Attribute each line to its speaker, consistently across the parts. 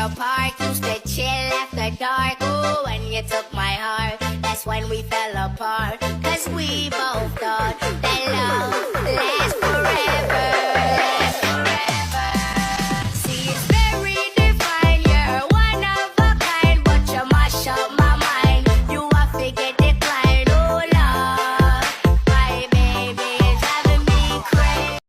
Speaker 1: the park, used to chill after dark. Ooh, when you took my heart, that's when we fell apart. Cause we both thought that love lasts forever. Lasts forever. See, it's very divine, you're one of a kind, but you mash up my mind. You are figure decline, oh Lord. My baby is driving me crazy.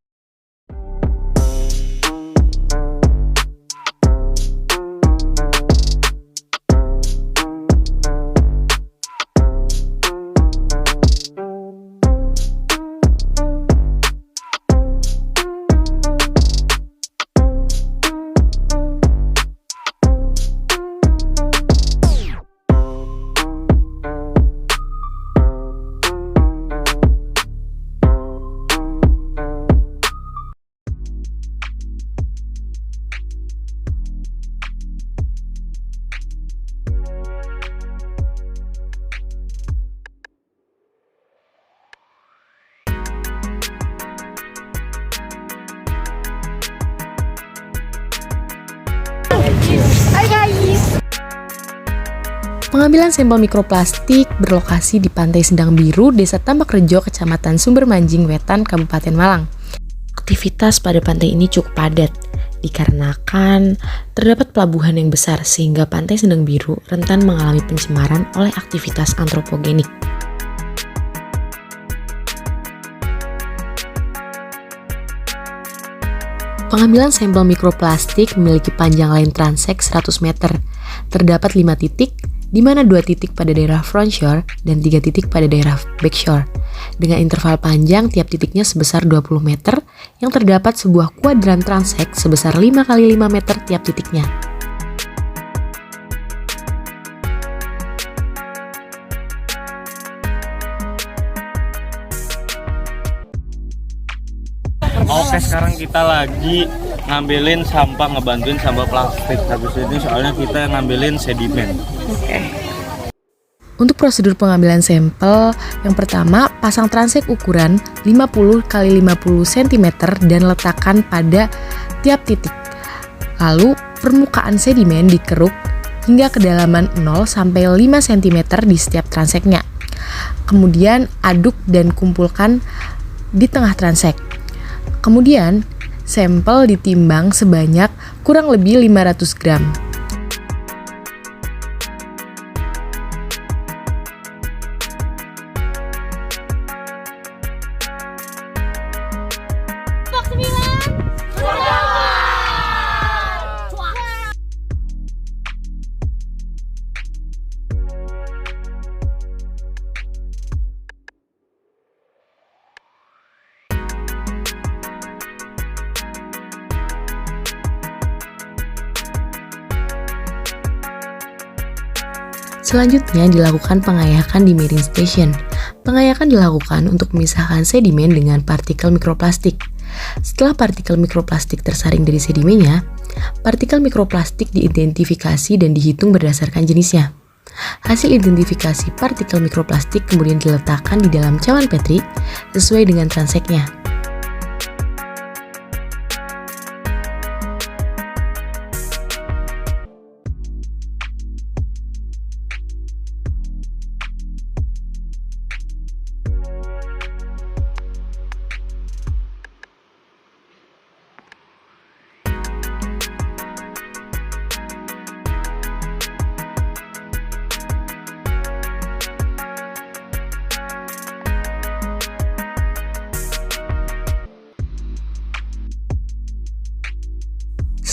Speaker 2: Pengambilan sampel mikroplastik berlokasi di Pantai Sendang Biru, Desa Tambak Rejo, Kecamatan Sumber Manjing Wetan, Kabupaten Malang. Aktivitas pada pantai ini cukup padat, dikarenakan terdapat pelabuhan yang besar sehingga Pantai Sendang Biru rentan mengalami pencemaran oleh aktivitas antropogenik. Pengambilan sampel mikroplastik memiliki panjang line transek 100 meter. Terdapat 5 titik, di mana 2 titik pada daerah frontshore dan 3 titik pada daerah backshore. Dengan interval panjang tiap titiknya sebesar 20 meter, yang terdapat sebuah kuadran transek sebesar 5 x 5 meter tiap titiknya.
Speaker 3: Oke, sekarang kita lagi ngambilin sampah, ngebantuin sampah plastik. Habis ini soalnya kita ngambilin sedimen.
Speaker 2: Untuk prosedur pengambilan sampel, yang pertama pasang transek ukuran 50 x 50 cm dan letakkan pada tiap titik. Lalu permukaan sedimen dikeruk hingga kedalaman 0 sampai 5 cm di setiap transeknya. Kemudian aduk dan kumpulkan di tengah transek. Kemudian sampel ditimbang sebanyak kurang lebih 500 gram. Selanjutnya dilakukan pengayakan di Marine Station. Pengayakan dilakukan untuk memisahkan sedimen dengan partikel mikroplastik. Setelah partikel mikroplastik tersaring dari sedimennya, partikel mikroplastik diidentifikasi dan dihitung berdasarkan jenisnya. Hasil identifikasi partikel mikroplastik kemudian diletakkan di dalam cawan Petri sesuai dengan transeknya.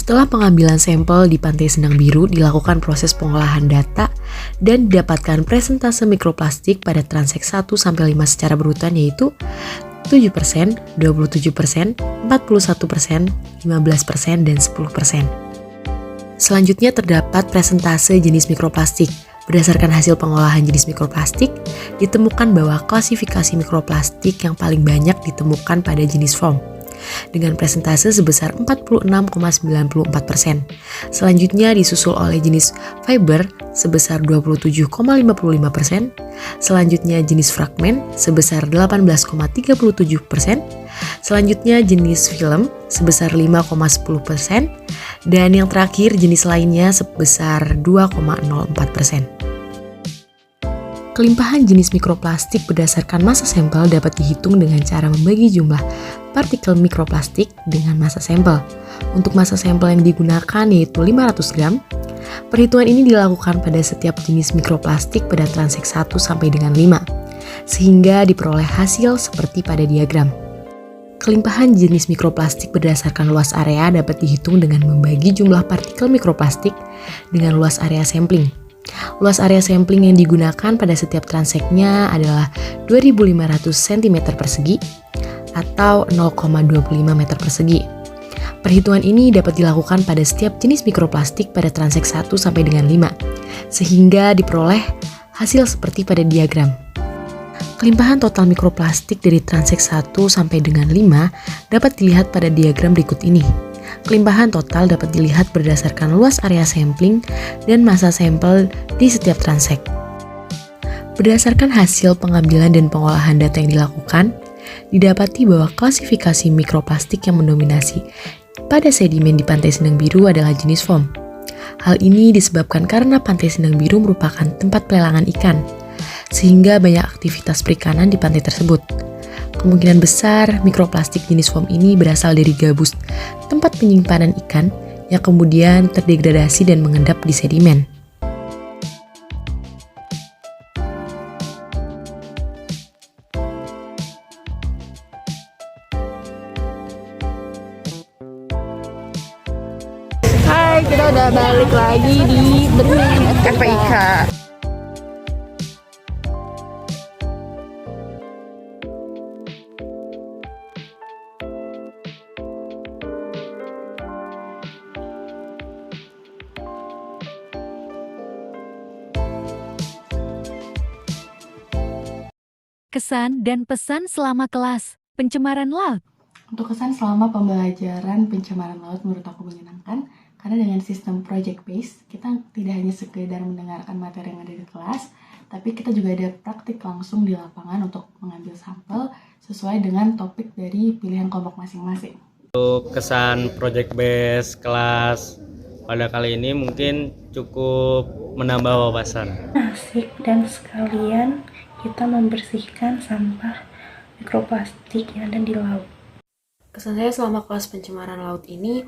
Speaker 2: Setelah pengambilan sampel di Pantai Sendang Biru, dilakukan proses pengolahan data dan didapatkan presentase mikroplastik pada transek 1-5 secara berurutan, yaitu 7%, 27%, 41%, 15%, dan 10%. Selanjutnya terdapat presentase jenis mikroplastik. Berdasarkan hasil pengolahan jenis mikroplastik, ditemukan bahwa klasifikasi mikroplastik yang paling banyak ditemukan pada jenis foam, dengan presentase sebesar 46,94%. Selanjutnya disusul oleh jenis fiber sebesar 27,55%, selanjutnya jenis fragmen sebesar 18,37%, Selanjutnya jenis film sebesar 5,10%, dan yang terakhir jenis lainnya sebesar 2,04%. Kelimpahan jenis mikroplastik berdasarkan massa sampel dapat dihitung dengan cara membagi jumlah partikel mikroplastik dengan massa sampel. Untuk massa sampel yang digunakan yaitu 500 gram. Perhitungan ini dilakukan pada setiap jenis mikroplastik pada transek 1 sampai dengan 5, sehingga diperoleh hasil seperti pada diagram. Kelimpahan jenis mikroplastik berdasarkan luas area dapat dihitung dengan membagi jumlah partikel mikroplastik dengan luas area sampling. Luas area sampling yang digunakan pada setiap transeknya adalah 2.500 cm persegi atau 0,25 meter persegi. Perhitungan ini dapat dilakukan pada setiap jenis mikroplastik pada transek 1 sampai dengan 5, sehingga diperoleh hasil seperti pada diagram. Kelimpahan total mikroplastik dari transek 1 sampai dengan 5 dapat dilihat pada diagram berikut ini. Kelimpahan total dapat dilihat berdasarkan luas area sampling dan massa sampel di setiap transek. Berdasarkan hasil pengambilan dan pengolahan data yang dilakukan, didapati bahwa klasifikasi mikroplastik yang mendominasi pada sedimen di Pantai Sindang Biru adalah jenis foam. Hal ini disebabkan karena Pantai Sindang Biru merupakan tempat pelelangan ikan, sehingga banyak aktivitas perikanan di pantai tersebut. Kemungkinan besar mikroplastik jenis foam ini berasal dari gabus, tempat penyimpanan ikan yang kemudian terdegradasi dan mengendap di sedimen.
Speaker 4: Hai, kita udah balik lagi di Bening FPIK.
Speaker 5: Kesan dan pesan selama kelas pencemaran laut.
Speaker 4: Untuk kesan selama pembelajaran pencemaran laut menurut aku menyenangkan, karena dengan sistem project based, kita tidak hanya sekedar mendengarkan materi yang ada di kelas, tapi kita juga ada praktik langsung di lapangan untuk mengambil sampel sesuai dengan topik dari pilihan kelompok masing-masing.
Speaker 3: Untuk kesan project base kelas pada kali ini mungkin cukup menambah wawasan.
Speaker 6: Asik dan sekalian kita membersihkan sampah mikroplastik yang ada di laut.
Speaker 2: Kesan saya selama kelas pencemaran laut ini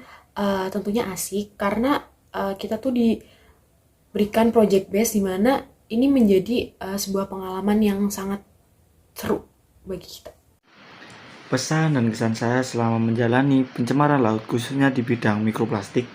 Speaker 2: tentunya asik karena kita tuh diberikan project base di mana ini menjadi sebuah pengalaman yang sangat seru bagi kita.
Speaker 7: Pesan dan kesan saya selama menjalani pencemaran laut khususnya di bidang mikroplastik,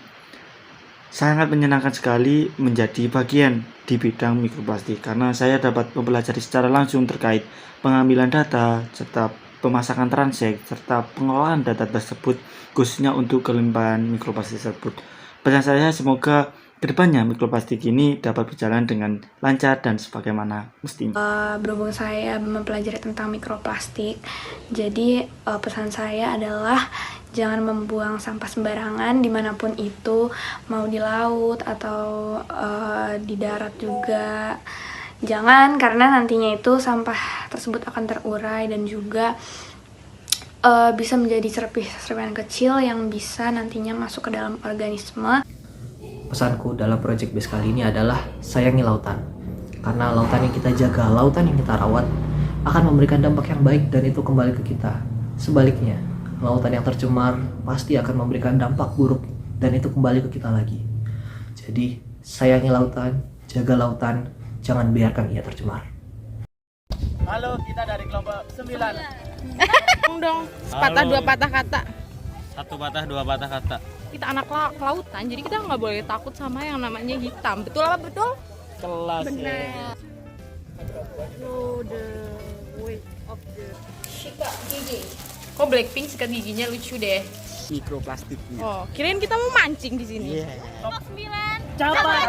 Speaker 7: sangat menyenangkan sekali menjadi bagian di bidang mikroplastik karena saya dapat mempelajari secara langsung terkait pengambilan data serta pemasakan transek serta pengolahan data tersebut khususnya untuk kelimpahan mikroplastik tersebut. Pesan saya semoga kedepannya mikroplastik ini dapat berjalan dengan lancar dan sebagaimana mestinya.
Speaker 6: Berhubung saya mempelajari tentang mikroplastik, jadi pesan saya adalah jangan membuang sampah sembarangan dimanapun itu, mau di laut atau di darat juga. Jangan, karena nantinya itu sampah tersebut akan terurai dan juga bisa menjadi serpihan kecil yang bisa nantinya masuk ke dalam organisme.
Speaker 8: Pesanku dalam project base kali ini adalah sayangi lautan. Karena lautan yang kita jaga, lautan yang kita rawat akan memberikan dampak yang baik dan itu kembali ke kita. Sebaliknya, lautan yang tercemar pasti akan memberikan dampak buruk dan itu kembali ke kita lagi. Jadi, sayangi lautan, jaga lautan, jangan biarkan ia tercemar.
Speaker 3: Halo, kita dari kelompok 9.
Speaker 4: Dong, sepatah dua patah kata.
Speaker 3: Satu patah, dua patah kata.
Speaker 4: Kita anak kelautan, jadi kita nggak boleh takut sama yang namanya hitam. Betul apa betul?
Speaker 3: Kelas.
Speaker 4: Benar. The weight of the sikat gigi. Kok Blackpink sikat giginya lucu deh.
Speaker 7: Mikroplastik.
Speaker 4: Oh, kirain kita mau mancing di sini.
Speaker 3: Top 9. Capai.